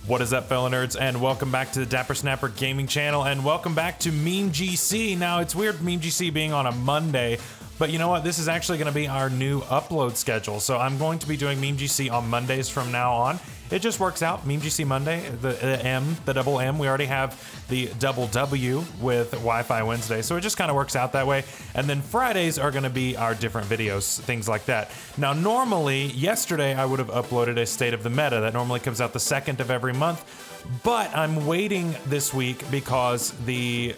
What is up, fellow nerds, and welcome back to the Dapper Snapper Gaming Channel, and welcome back to MemeGC. Now, it's weird MemeGC being on a Monday, but you know what? This is actually going to be our new upload schedule. So I'm going to be doing MemeGC on Mondays from now on. It just works out. MemeGC Monday, the double M. We already have the double W with Wi-Fi Wednesday, so it just kind of works out that way. And then Fridays are going to be our different videos, things like that. Now, normally, yesterday I would have uploaded a State of the Meta that normally comes out the 2nd of every month. But I'm waiting this week because the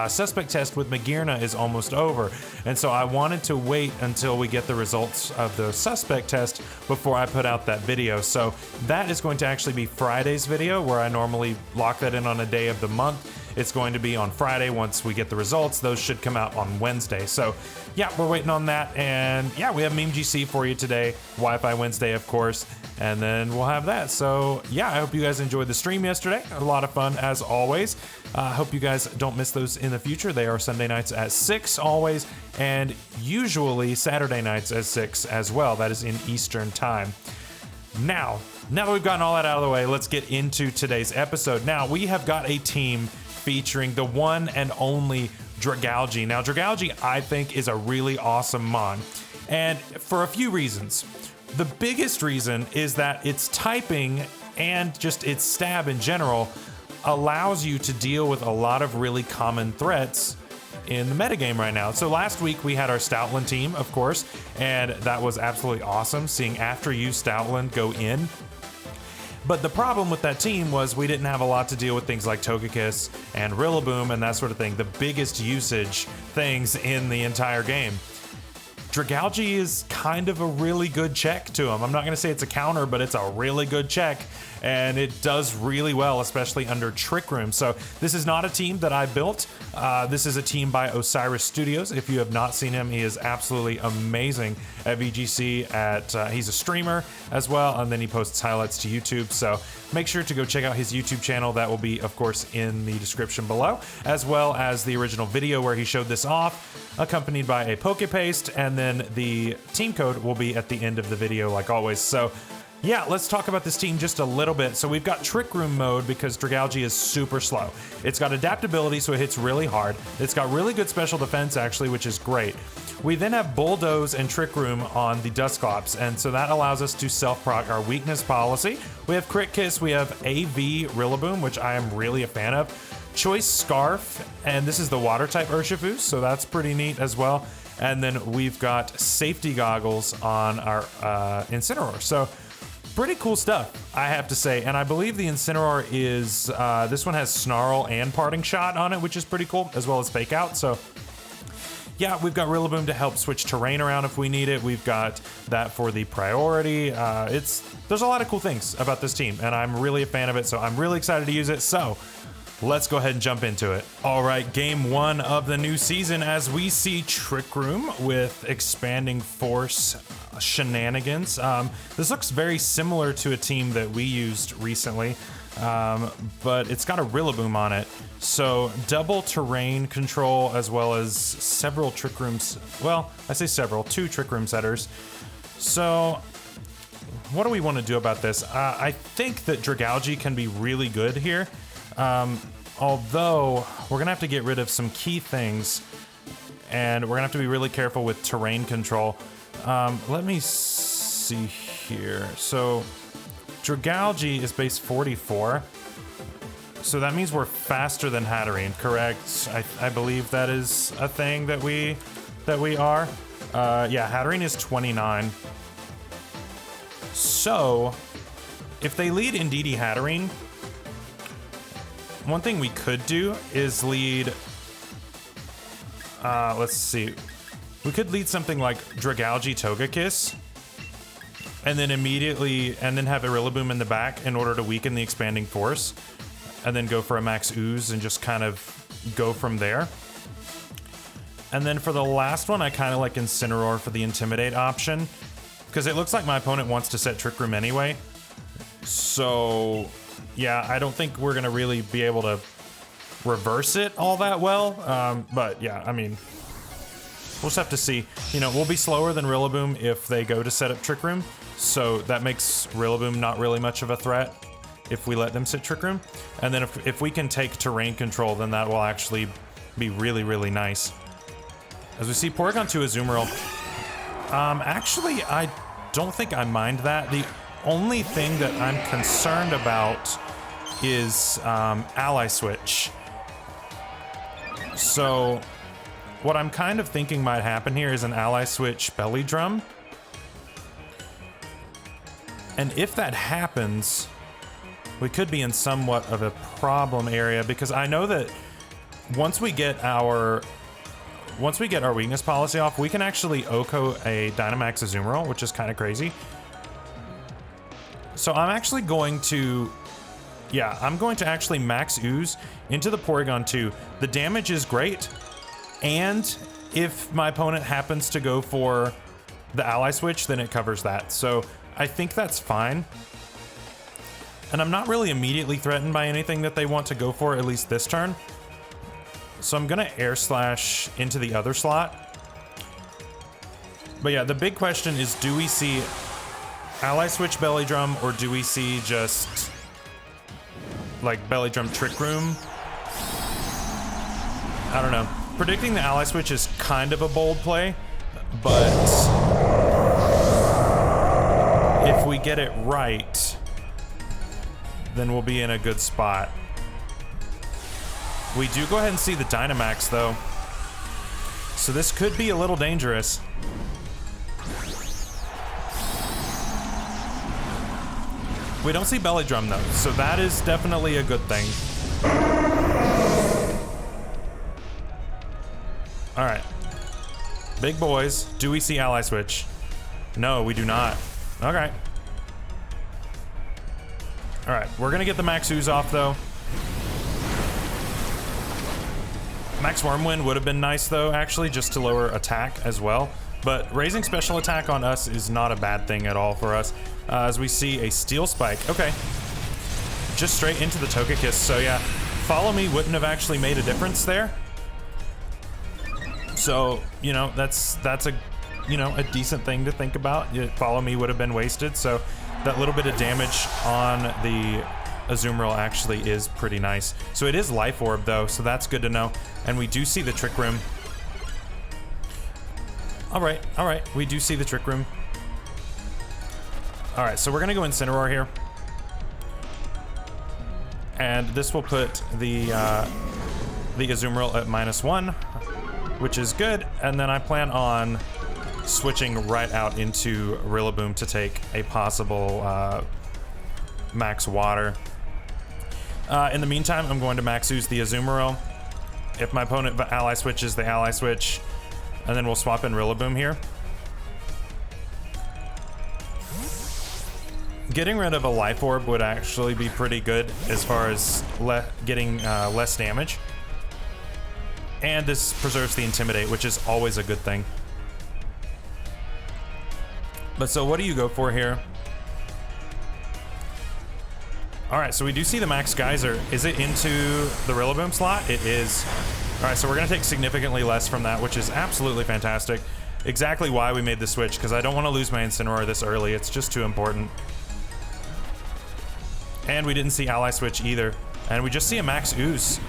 suspect test with Magirna is almost over. And so I wanted to wait until we get the results of the suspect test before I put out that video. So that is going to actually be Friday's video, where I normally lock that in on a day of the month. It's going to be on Friday once we get the results. Those should come out on Wednesday. So yeah, we're waiting on that. And yeah, we have MemeGC for you today. Wi-Fi Wednesday, of course. And then we'll have that. So yeah, I hope you guys enjoyed the stream yesterday. A lot of fun as always. I hope you guys don't miss those in the future. They are Sunday nights at 6 always, and usually Saturday nights at 6 as well. That is in Eastern time. Now that we've gotten all that out of the way, let's get into today's episode. Now, we have got a team featuring the one and only Dragalge. Now, Dragalge, I think, is a really awesome mon, and for a few reasons. The biggest reason is that its typing and just its stab in general allows you to deal with a lot of really common threats in the metagame right now. So last week we had our Stoutland team, of course, and that was absolutely awesome, seeing After You Stoutland go in. But the problem with that team was we didn't have a lot to deal with things like Togekiss and Rillaboom and that sort of thing, the biggest usage things in the entire game. Dragalge is kind of a really good check to him. I'm not going to say it's a counter, but it's a really good check, and it does really well, especially under Trick Room. So this is not a team that I built. This is a team by Osiris Studios. If you have not seen him, he is absolutely amazing at VGC. He's a streamer as well, and then he posts highlights to YouTube. So make sure to go check out his YouTube channel. That will be, of course, in the description below, as well as the original video where he showed this off, accompanied by a Pokepaste, and then the team code will be at the end of the video, like always. So yeah, let's talk about this team just a little bit. So we've got Trick Room mode because Dragalge is super slow. It's got adaptability, so it hits really hard. It's got really good special defense, actually, which is great. We then have Bulldoze and Trick Room on the Dusclops, and so that allows us to self-proc our weakness policy. We have Crit Kiss, we have AV Rillaboom, which I am really a fan of. Choice Scarf, and this is the water type Urshifu, so that's pretty neat as well. And then we've got Safety Goggles on our Incineroar. So pretty cool stuff, I have to say. And I believe the Incineroar is, this one has Snarl and Parting Shot on it, which is pretty cool, as well as Fake Out. So yeah, we've got Rillaboom to help switch terrain around if we need it. We've got that for the priority. There's a lot of cool things about this team, and I'm really a fan of it, so I'm really excited to use it. So let's go ahead and jump into it. All right, game 1 of the new season as we see Trick Room with Expanding Force shenanigans. This looks very similar to a team that we used recently, but it's got a Rillaboom on it. So double terrain control, as well as several Trick Rooms. Well, I say several, 2 Trick Room setters. So what do we want to do about this? I think that Dragalge can be really good here. Although we're gonna have to get rid of some key things, and we're gonna have to be really careful with terrain control. Let me see here. So Dragalge is base 44, so that means we're faster than Hatterene, correct? I believe that is a thing that we are. Yeah, Hatterene is 29. So if they lead Indeedee Hatterene, one thing we could do is lead, let's see. We could lead something like Dragalge Togekiss, and then have a Rillaboom in the back in order to weaken the Expanding Force, and then go for a Max Ooze and just kind of go from there. And then for the last one, I kind of like Incineroar for the Intimidate option, because it looks like my opponent wants to set Trick Room anyway. So yeah, I don't think we're gonna really be able to reverse it all that well. But yeah, I mean, we'll just have to see. You know, we'll be slower than Rillaboom if they go to set up Trick Room, so that makes Rillaboom not really much of a threat. if we let them sit Trick Room. And then if we can take terrain control, then that will actually be really, really nice. As we see Porygon 2 Azumarill. Actually, I don't think I mind that. The only thing that I'm concerned about is Ally Switch. So what I'm kind of thinking might happen here is an Ally Switch Belly Drum. And if that happens, we could be in somewhat of a problem area, because I know that once we get our weakness policy off, we can actually OHKO a Dynamax Azumarill, which is kind of crazy. So I'm actually going to, I'm going to actually max Ooze into the Porygon 2. The damage is great, and if my opponent happens to go for the Ally Switch, then it covers that. So I think that's fine. And I'm not really immediately threatened by anything that they want to go for, at least this turn. So I'm gonna Air Slash into the other slot. But yeah, the big question is, do we see Ally Switch Belly Drum, or do we see just like Belly Drum Trick Room? I don't know. Predicting the Ally Switch is kind of a bold play, but if we get it right, then we'll be in a good spot. We do go ahead and see the Dynamax though, so this could be a little dangerous. We don't see Belly Drum though, so that is definitely a good thing. All right, big boys, do we see Ally Switch? No, we do not. Okay. All right, we're gonna get the Max Ooze off though. Max Wormwind would have been nice though, actually, just to lower attack as well. But raising special attack on us is not a bad thing at all for us. As we see a Steel Spike. Okay. Just straight into the Togekiss. So yeah, Follow Me wouldn't have actually made a difference there. So, you know, that's a, you know, a decent thing to think about. Follow Me would have been wasted. So that little bit of damage on the Azumarill actually is pretty nice. So it is Life Orb though, so that's good to know. And we do see the Trick Room. All right, we do see the Trick Room. All right, so we're gonna go Incineroar here. And this will put the Azumarill at -1, which is good. And then I plan on switching right out into Rillaboom to take a possible Max Water. In the meantime, I'm going to Max Ooze the Azumarill. If my opponent Ally Switches, the Ally Switch. And then we'll swap in Rillaboom here. Getting rid of a Life Orb would actually be pretty good as far as getting less damage. And this preserves the Intimidate, which is always a good thing. But so what do you go for here? All right, so we do see the Max Geyser. Is it into the Rillaboom slot? It is. All right, so we're gonna take significantly less from that, which is absolutely fantastic. Exactly why we made the switch, because I don't want to lose my Incineroar this early. It's just too important. And we didn't see Ally Switch either. And we just see a Max Ooze.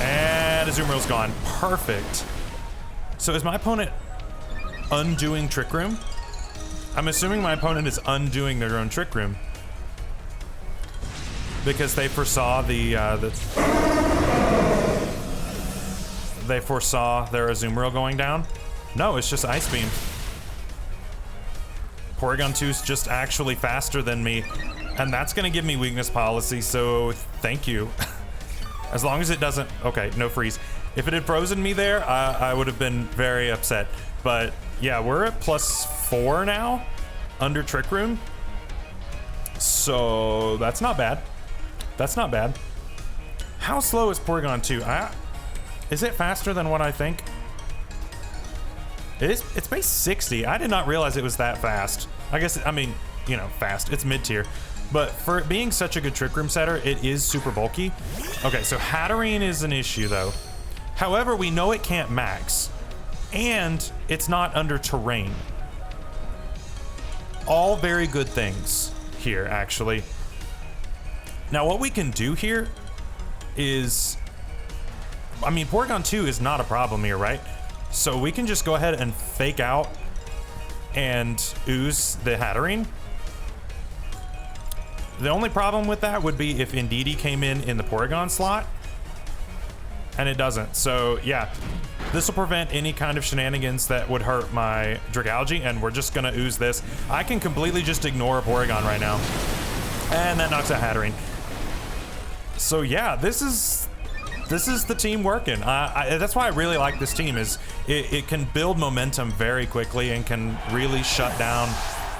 And Azumarill's gone. Perfect. So is my opponent undoing Trick Room? I'm assuming my opponent is undoing their own Trick Room. Because they foresaw they foresaw their Azumarill going down? No, it's just Ice Beam. Porygon 2's just actually faster than me, and that's gonna give me weakness policy, so thank you. As long as it doesn't, okay, no freeze. If it had frozen me there, I would have been very upset. But yeah, we're at +4 now, under Trick Room. So that's not bad. That's not bad. How slow is Porygon 2? Is it faster than what I think? It is. It's base 60. I did not realize it was that fast. I guess, I mean, you know, fast. It's mid-tier. But for it being such a good Trick Room setter, it is super bulky. Okay, so Hatterene is an issue, though. However, we know it can't max. And it's not under terrain. All very good things here, actually. Now what we can do here is, I mean, Porygon 2 is not a problem here, right? So we can just go ahead and fake out and ooze the Hatterene. The only problem with that would be if Indeedee came in the Porygon slot, and it doesn't. So yeah, this will prevent any kind of shenanigans that would hurt my Dragalge, and we're just gonna ooze this. I can completely just ignore a Porygon right now, and that knocks out Hatterene. So yeah, this is the team working. That's why I really like this team, is it can build momentum very quickly and can really shut down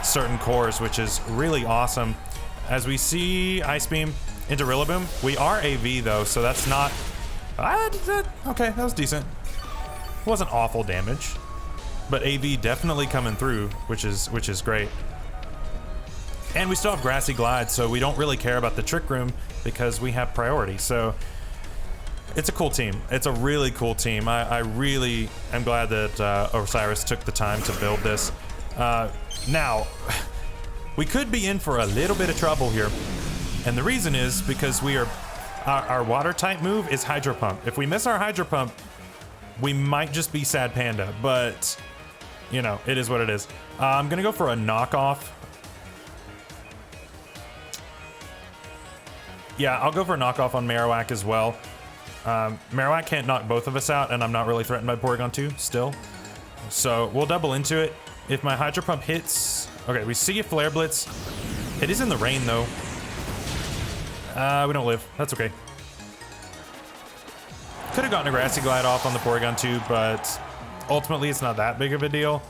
certain cores, which is really awesome. As we see Ice Beam into Rillaboom, we are AV though, so that's not, okay, that was decent. It wasn't awful damage, but AV definitely coming through, which is great. And we still have Grassy Glide, so we don't really care about the Trick Room because we have priority. So it's a cool team. It's a really cool team. I really am glad that Osiris took the time to build this. Now, we could be in for a little bit of trouble here. And the reason is because our water type move is Hydro Pump. If we miss our Hydro Pump, we might just be Sad Panda, but you know, it is what it is. I'm gonna go for a knockoff. Yeah, I'll go for a knockoff on Marowak as well. Marowak can't knock both of us out, and I'm not really threatened by Porygon 2 still. So we'll double into it. If my Hydro Pump hits, okay, we see a Flare Blitz. It is in the rain though. We don't live, that's okay. Could have gotten a Grassy Glide off on the Porygon 2, but ultimately it's not that big of a deal.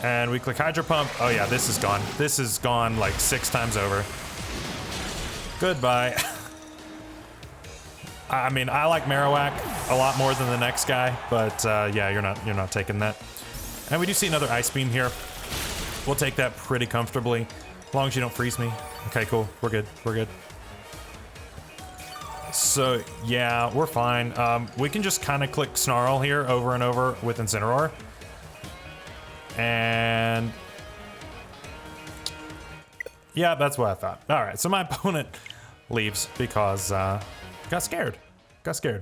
And we click Hydro Pump. Oh yeah, this is gone. This is gone like 6 times over. Goodbye. I mean, I like Marowak a lot more than the next guy, but yeah, you're not taking that. And we do see another Ice Beam here. We'll take that pretty comfortably, as long as you don't freeze me. Okay, cool. We're good. We're good. So yeah, we're fine. We can just kind of click Snarl here over and over with Incineroar. And yeah, that's what I thought. All right, so my opponent leaves because got scared.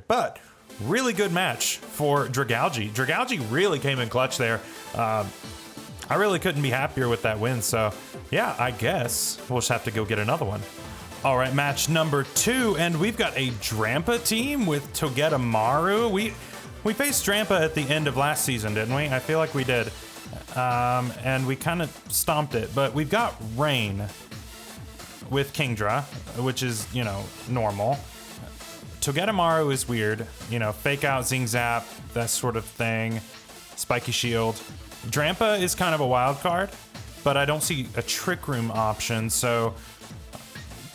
But really good match for Dragalge. Dragalge really came in clutch there. I really couldn't be happier with that win. So yeah, I guess we'll just have to go get another one. All right, match number 2, and we've got a Drampa team with Togedemaru. We faced Drampa at the end of last season, didn't we? I feel like we did. And we kind of stomped it, but we've got Rain with Kingdra, which is, you know, normal. Togedemaru is weird, you know, fake out Zing Zap, that sort of thing. Spiky Shield. Drampa is kind of a wild card, but I don't see a Trick Room option, so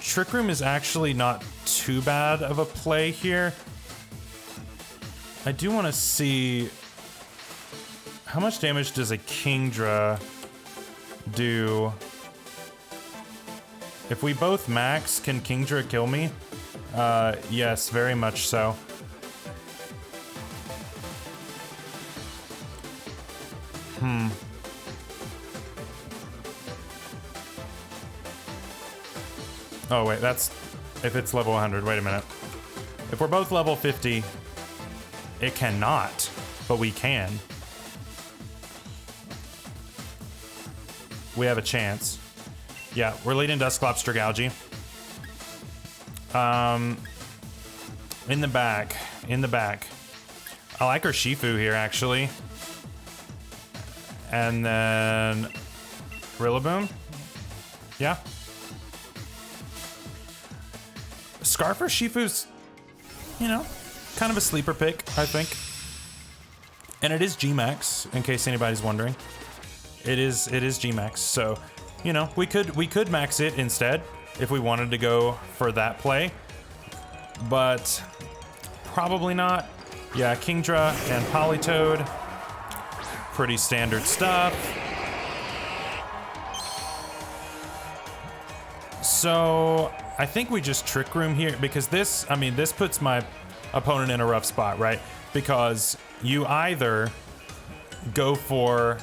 Trick Room is actually not too bad of a play here. I do want to see how much damage does a Kingdra do. If we both max, can Kingdra kill me? Yes, very much so. Oh wait, that's if it's level 100. Wait a minute. If we're both level 50, it cannot, but we can. We have a chance. Yeah, we're leading Dusclops Dragalge. In the back. I like our Shifu here, actually. And then Rillaboom. Yeah. Scarf or Shifu's, you know, kind of a sleeper pick, I think. And it is G-Max, in case anybody's wondering. It is G-Max, so, you know, we could max it instead if we wanted to go for that play. But probably not. Yeah, Kingdra and Politoed. Pretty standard stuff. So I think we just Trick Room here because this puts my opponent in a rough spot, right? Because you either go for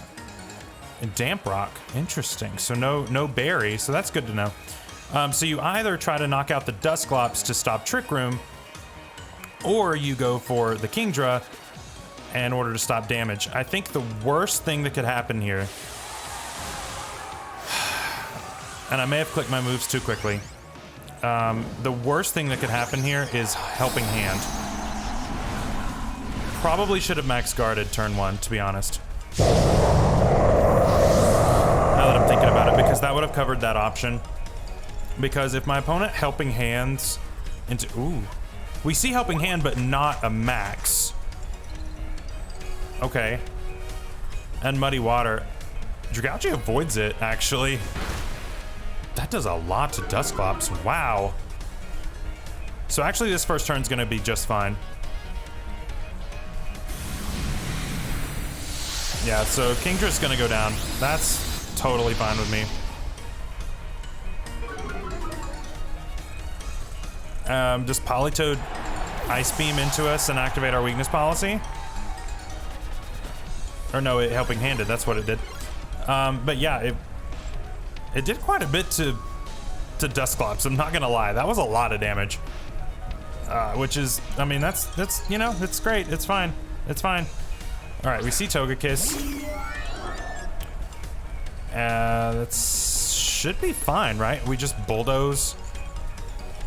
Damp Rock. Interesting. So no berry, so that's good to know. So you either try to knock out the Dusclops to stop Trick Room, or you go for the Kingdra in order to stop damage. I think the worst thing that could happen here, and I may have clicked my moves too quickly, the worst thing that could happen here is Helping Hand. Probably should have max guarded turn 1, to be honest. Now that I'm thinking about it, because that would have covered that option. Because if my opponent Helping Hands into... Ooh. We see Helping Hand, but not a max. Okay. And Muddy Water. Dragalge avoids it, actually. That does a lot to Dusclops. Wow. So actually this first turn's gonna be just fine. Yeah, so Kingdra's gonna go down. That's totally fine with me. Does Politoed Ice Beam into us and activate our weakness policy? Or no, it Helping Handed, that's what it did. But yeah, it did quite a bit to Dusclops, I'm not gonna lie. That was a lot of damage. Which is, I mean, that's you know, it's great, it's fine. It's fine. All right, we see Togekiss. That should be fine, right? We just Bulldoze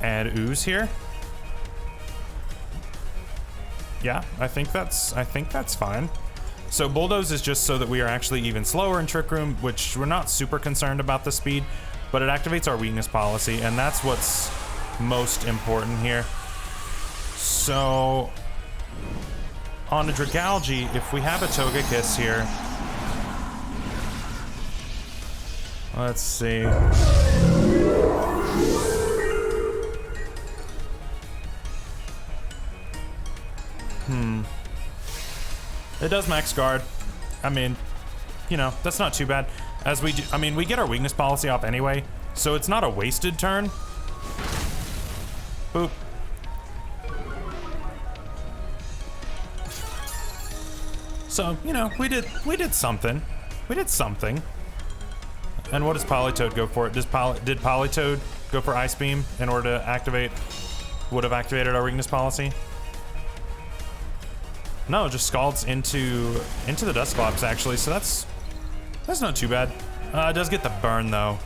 and Ooze here. Yeah, I think that's fine. So Bulldoze is just so that we are actually even slower in Trick Room, which we're not super concerned about the speed, but it activates our weakness policy, and that's what's most important here. So on a Dragalge, if we have a Togekiss here, let's see. It does max guard. I mean, you know, that's not too bad. As we do, I mean, we get our weakness policy off anyway, so it's not a wasted turn. Boop. So, you know, we did something. We did something. And what does Politoed go for? Did Politoed go for Ice Beam in order to activate, would have activated our weakness policy? No, it just scalds into the Dusclops actually, so that's not too bad. It does get the burn though.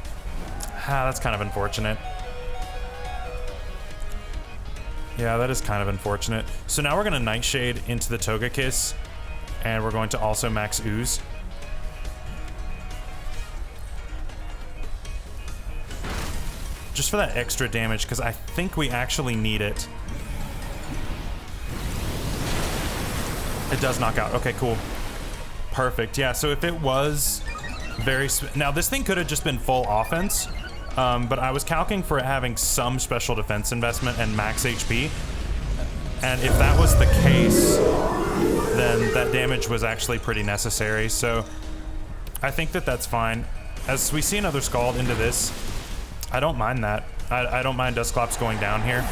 That's kind of unfortunate. Yeah, that is kind of unfortunate. So now we're gonna Nightshade into the Togekiss, and we're going to also max Ooze. Just for that extra damage, because I think we actually need it. It does knock out. Okay, cool. Perfect. Yeah, so if it was very... Now, this thing could have just been full offense, but I was calculating for it having some special defense investment and max HP. And if that was the case, then that damage was actually pretty necessary. So I think that that's fine. As we see another Scald into this, I don't mind that. I don't mind Dusclops going down here.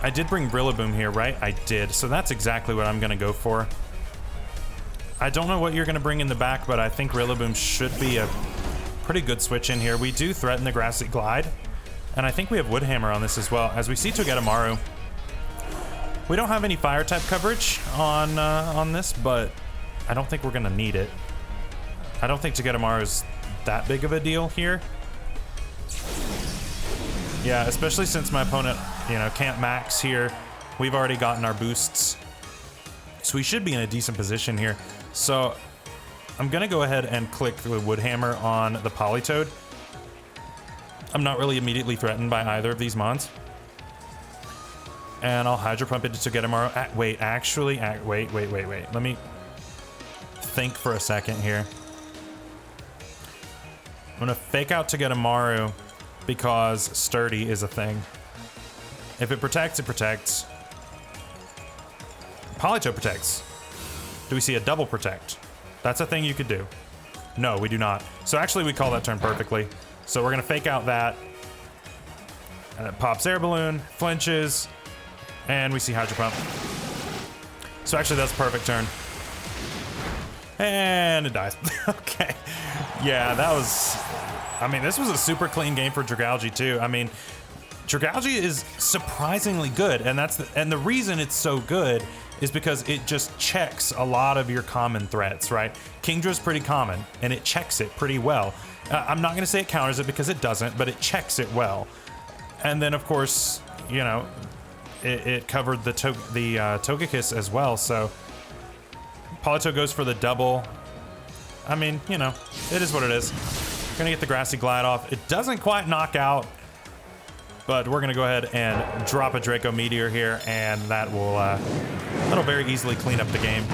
I did bring Rillaboom here, right? I did, so that's exactly what I'm gonna go for. I don't know what you're gonna bring in the back, but I think Rillaboom should be a pretty good switch in here. We do threaten the Grassy Glide, and I think we have Wood Hammer on this as well. As we see Togedemaru, we don't have any fire type coverage on this, but I don't think we're gonna need it. I don't think Togedemaru is that big of a deal here. Yeah, especially since my opponent, you know, can't max here. We've already gotten our boosts, so we should be in a decent position here. So I'm gonna go ahead and click the Wood Hammer on the Politoed. I'm not really immediately threatened by either of these mons. And I'll Hydro Pump it to Togedemaru. Wait, actually, wait. Let me think for a second here. I'm gonna fake out Togedemaru because Sturdy is a thing. If it protects, it protects. Politoed protects. Do we see a double protect? That's a thing you could do. No, we do not. So actually we call that turn perfectly. So we're gonna fake out that. And it pops Air Balloon, flinches, and we see Hydro Pump. So actually that's a perfect turn. And it dies. Okay. Yeah, that was I mean, this was a super clean game for Dragalge too. I mean, Dragalge is surprisingly good, and the reason it's so good is because it just checks a lot of your common threats, right? Kingdra's pretty common, and it checks it pretty well. I'm not gonna say it counters it because it doesn't, but it checks it well. And then of course, you know, it covered the Togekiss as well, so Polito goes for the double. I mean, you know, it is what it is. Gonna get the Grassy Glide off. It doesn't quite knock out, but we're gonna go ahead and drop a Draco Meteor here, and that'll very easily clean up the game.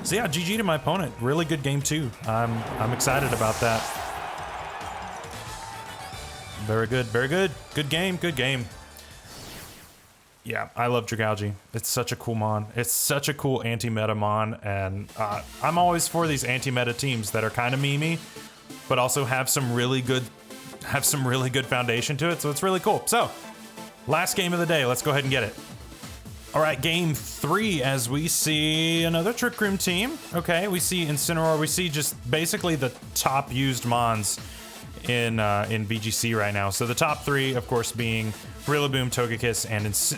So yeah, GG to my opponent. Really good game too. I'm excited about that. Very good, very good. Good game, good game. Yeah, I love Dragalge. It's such a cool mon. It's such a cool anti-meta mon, and I'm always for these anti-meta teams that are kind of memey, but also have some really good foundation to it. So it's really cool. So, last game of the day. Let's go ahead and get it. All right, game 3, as we see another Trick Room team. Okay, we see Incineroar. We see just basically the top used mons in VGC right now. So the top 3, of course, being Rillaboom, Togekiss,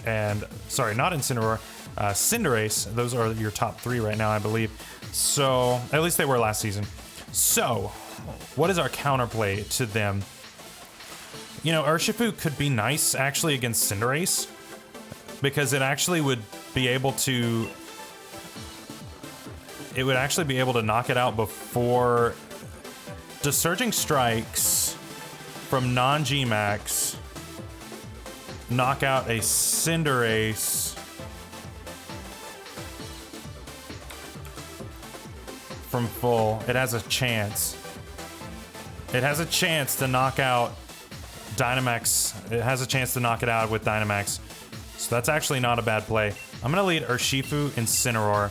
and sorry, not Incineroar, Cinderace. Those are your top 3 right now, I believe. So at least they were last season. So what is our counterplay to them? You know, Urshifu could be nice actually against Cinderace, because it actually would be able to knock it out before Surging Strikes from non-G-Max knock out a Cinderace from full. It has a chance. It has a chance to knock out Dynamax. It has a chance to knock it out with Dynamax. So that's actually not a bad play. I'm gonna lead Urshifu, Incineroar,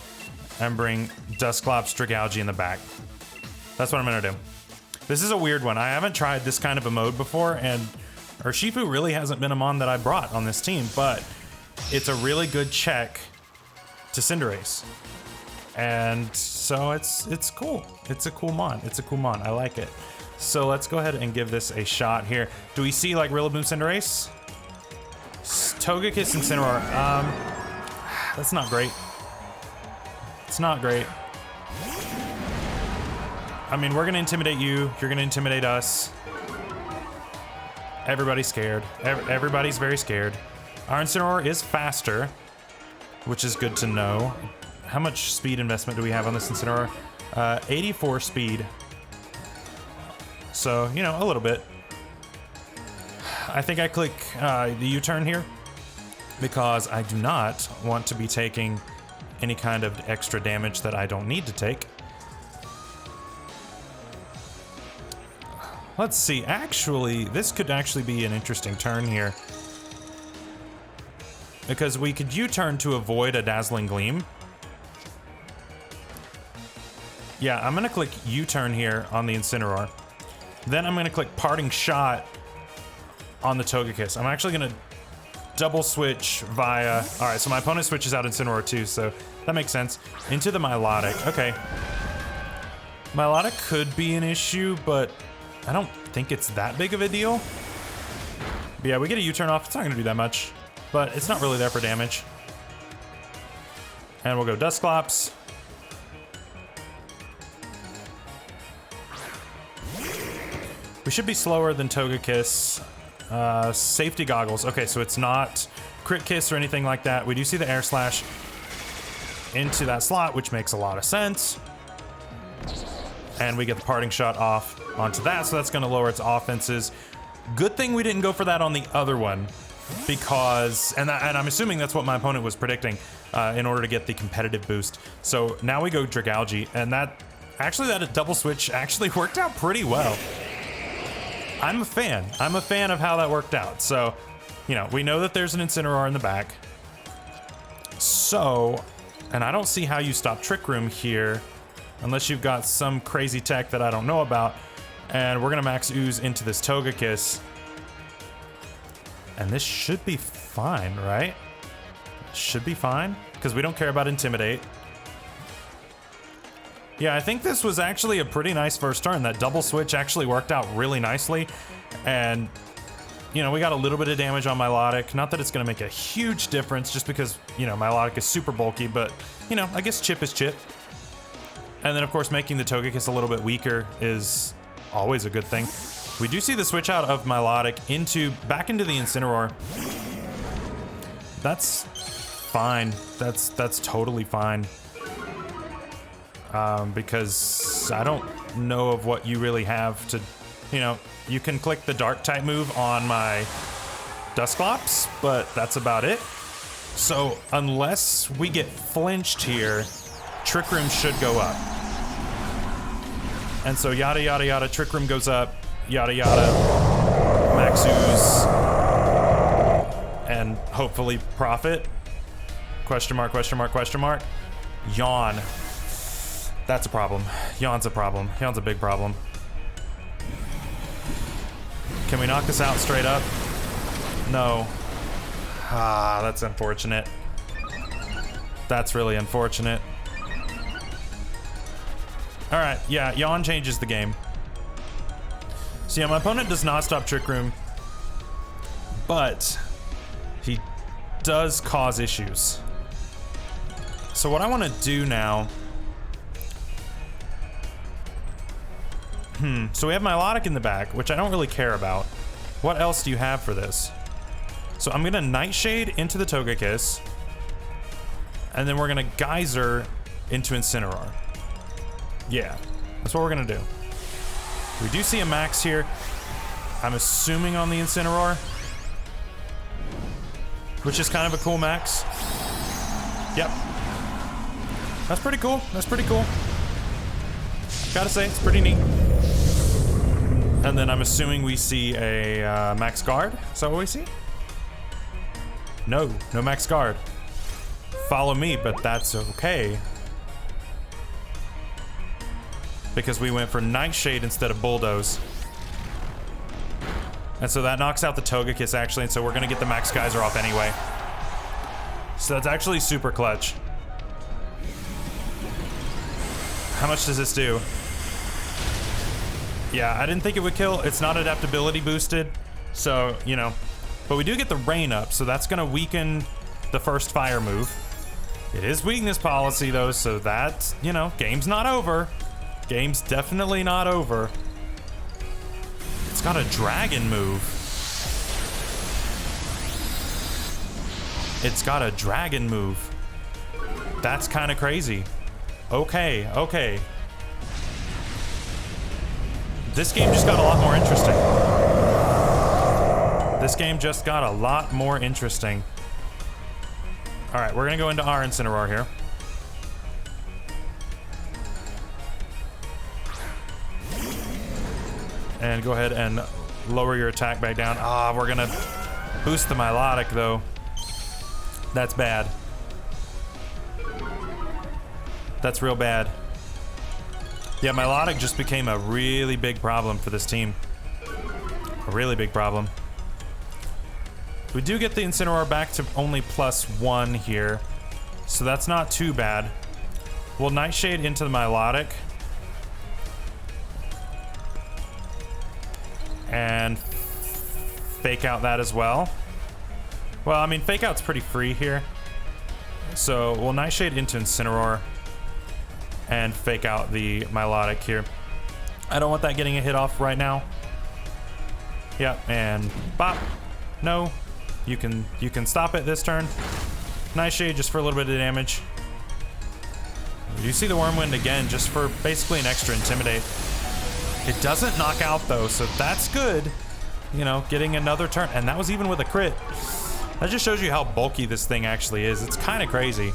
and bring Dusclops, Dragalge in the back. That's what I'm gonna do. This is a weird one. I haven't tried this kind of a mode before, and Urshifu really hasn't been a mon that I brought on this team, but it's a really good check to Cinderace. And so it's cool. It's a cool mon. It's a cool mon. I like it. So let's go ahead and give this a shot here. Do we see like Rillaboom, Cinderace? Togekiss and Incineroar. That's not great. It's not great. I mean, we're gonna intimidate you. You're gonna intimidate us. Everybody's scared. Everybody's very scared. Our Incineroar is faster, which is good to know. How much speed investment do we have on this Incineroar? 84 speed. So, you know, a little bit. I think I click the U-turn here because I do not want to be taking any kind of extra damage that I don't need to take. Let's see, actually, this could actually be an interesting turn here, because we could U-turn to avoid a Dazzling Gleam. Yeah, I'm gonna click U-turn here on the Incineroar. Then I'm gonna click Parting Shot on the Togekiss. I'm actually gonna double switch via, all right, so my opponent switches out Incineroar too, so that makes sense. Into the Milotic, okay. Milotic could be an issue, but I don't think it's that big of a deal. But yeah, we get a U-turn off. It's not gonna do that much, but it's not really there for damage. And we'll go Dusclops. We should be slower than Togekiss. Safety Goggles. Okay, so it's not Crit Kiss or anything like that. We do see the Air Slash into that slot, which makes a lot of sense. And we get the Parting Shot off onto that, so that's going to lower its offenses. Good thing we didn't go for that on the other one, because, and I'm assuming that's what my opponent was predicting in order to get the competitive boost. So now we go Dragalge, and that double switch actually worked out pretty well. I'm a fan. I'm a fan of how that worked out. So, you know, we know that there's an Incineroar in the back. So, and I don't see how you stop Trick Room here, unless you've got some crazy tech that I don't know about. And we're gonna max ooze into this Togekiss. And this should be fine, right? Should be fine, because we don't care about Intimidate. Yeah, I think this was actually a pretty nice first turn. That double switch actually worked out really nicely. And, you know, we got a little bit of damage on Milotic. Not that it's going to make a huge difference just because, you know, Milotic is super bulky, but, you know, I guess chip is chip. And then, of course, making the Togekiss a little bit weaker is always a good thing. We do see the switch out of Milotic back into the Incineroar. That's fine. That's totally fine. Because I don't know of what you really have to, you know, you can click the Dark type move on my Dusclops, but that's about it. So unless we get flinched here, Trick Room should go up. And so yada yada yada, Trick Room goes up, yada yada, Max Ooze, and hopefully profit. Question mark, question mark, question mark. Yawn. That's a problem. Yawn's a problem. Yawn's a big problem. Can we knock this out straight up? No. Ah, that's unfortunate. That's really unfortunate. All right, yeah, Yawn changes the game. So yeah, my opponent does not stop Trick Room, but he does cause issues. So what I want to do now... So we have Milotic in the back, which I don't really care about. What else do you have for this? So I'm gonna Nightshade into the Togekiss, and then we're gonna Geyser into Incineroar. Yeah, that's what we're gonna do. We do see a Max here. I'm assuming on the Incineroar, which is kind of a cool Max. Yep. That's pretty cool. That's pretty cool. Gotta say, it's pretty neat. And then I'm assuming we see a Max Guard. Is that what we see? No, no Max Guard. Follow me, but that's okay. Because we went for Nightshade instead of Bulldoze. And so that knocks out the Togekiss actually, and so we're gonna get the Max Geyser off anyway. So that's actually super clutch. How much does this do? Yeah, I didn't think it would kill. It's not adaptability boosted, so, you know. But we do get the Rain up, so that's gonna weaken the first fire move. It is weakness policy though, so that, you know, game's not over. Game's definitely not over. It's got a Dragon move. It's got a Dragon move. That's kind of crazy. Okay, okay. This game just got a lot more interesting. This game just got a lot more interesting. All right, we're gonna go into our Incineroar here. And go ahead and lower your attack back down. Ah, we're gonna boost the Milotic though. That's bad. That's real bad. Yeah, Milotic just became a really big problem for this team. A really big problem. We do get the Incineroar back to only +1 here, so that's not too bad. We'll Nightshade into the Milotic. And fake out that as well. Well, I mean, fake out's pretty free here. So we'll Nightshade into Incineroar and fake out the Milotic here. I don't want that getting a hit off right now. Yep, and bop. No, you can stop it this turn. Nightshade just for a little bit of damage. You see the Wyrmwind again, just for basically an extra Intimidate. It doesn't knock out though, so that's good. You know, getting another turn, and that was even with a crit. That just shows you how bulky this thing actually is. It's kind of crazy.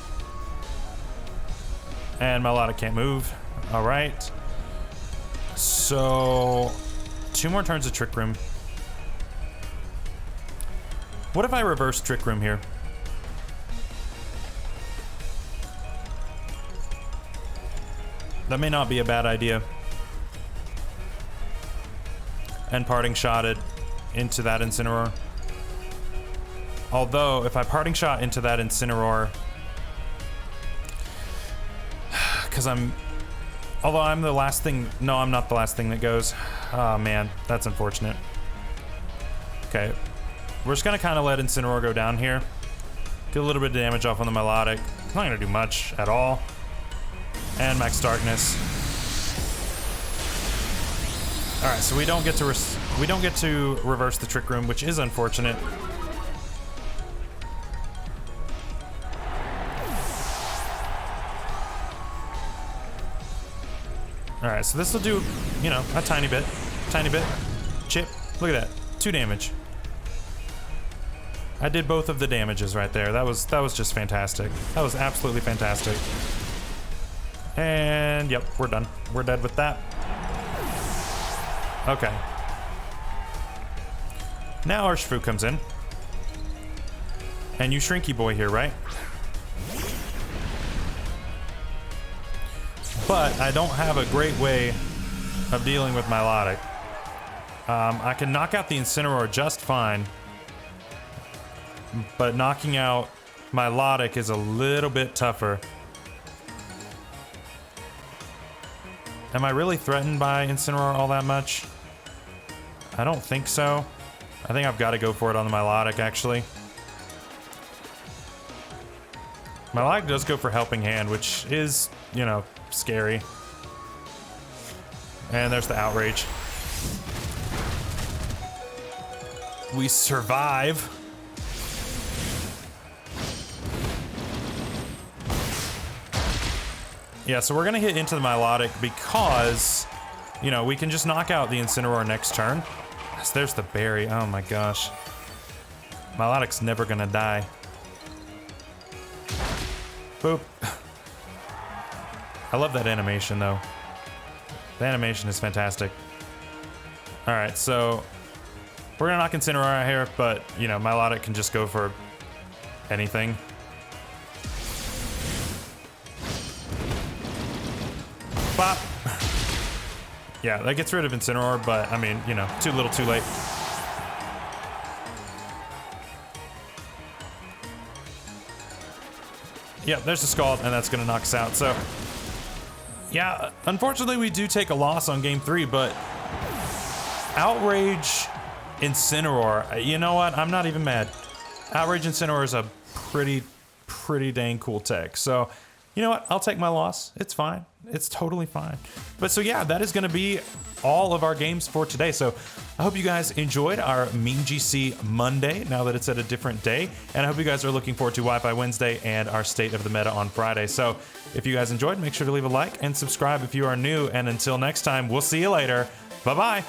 And Milotic can't move. All right. So 2 more turns of Trick Room. What if I reverse Trick Room here? That may not be a bad idea. And Parting Shotted into that Incineroar. Although, if I Parting Shot into that Incineroar, because I'm Although I'm the last thing. No, I'm not the last thing that goes. Oh man, that's unfortunate. Okay, we're just gonna kind of let Incineroar go down here. Get a little bit of damage off on the Melodic. It's not gonna do much at all. And Max Darkness. All right, so we don't get to reverse the Trick Room, which is unfortunate. All right, so this will do, you know, a tiny bit. Chip, look at that, 2 damage. I did both of the damages right there. That was just fantastic. That was absolutely fantastic. And yep, we're done. We're dead with that. Okay. Now Urshifu comes in. And you Shrinky Boy here, right? But I don't have a great way of dealing with Milotic. I can knock out the Incineroar just fine. But knocking out Milotic is a little bit tougher. Am I really threatened by Incineroar all that much? I don't think so. I think I've got to go for it on the Milotic, actually. Milotic does go for Helping Hand, which is, you know, scary. And there's the Outrage. We survive. Yeah, so we're gonna hit into the Milotic because, you know, we can just knock out the Incineroar next turn. Yes, there's the berry. Oh my gosh. Milotic's never gonna die. Boop. I love that animation though. The animation is fantastic. Alright, so we're gonna knock Incineroar out here, but, you know, Milotic can just go for anything. Bop. Yeah, that gets rid of Incineroar, but I mean, you know, too little, too late. Yeah, there's the Scald, and that's gonna knock us out. So, yeah, unfortunately, we do take a loss on game 3, but Outrage Incineroar, you know what? I'm not even mad. Outrage Incineroar is a pretty dang cool tech. So, you know what? I'll take my loss. It's fine. It's totally fine. But so yeah, that is going to be all of our games for today. So I hope you guys enjoyed our MemeGC Monday, now that it's at a different day. And I hope you guys are looking forward to Wi-Fi Wednesday and our State of the Meta on Friday. So if you guys enjoyed, make sure to leave a like and subscribe if you are new. And until next time, we'll see you later. Bye-bye.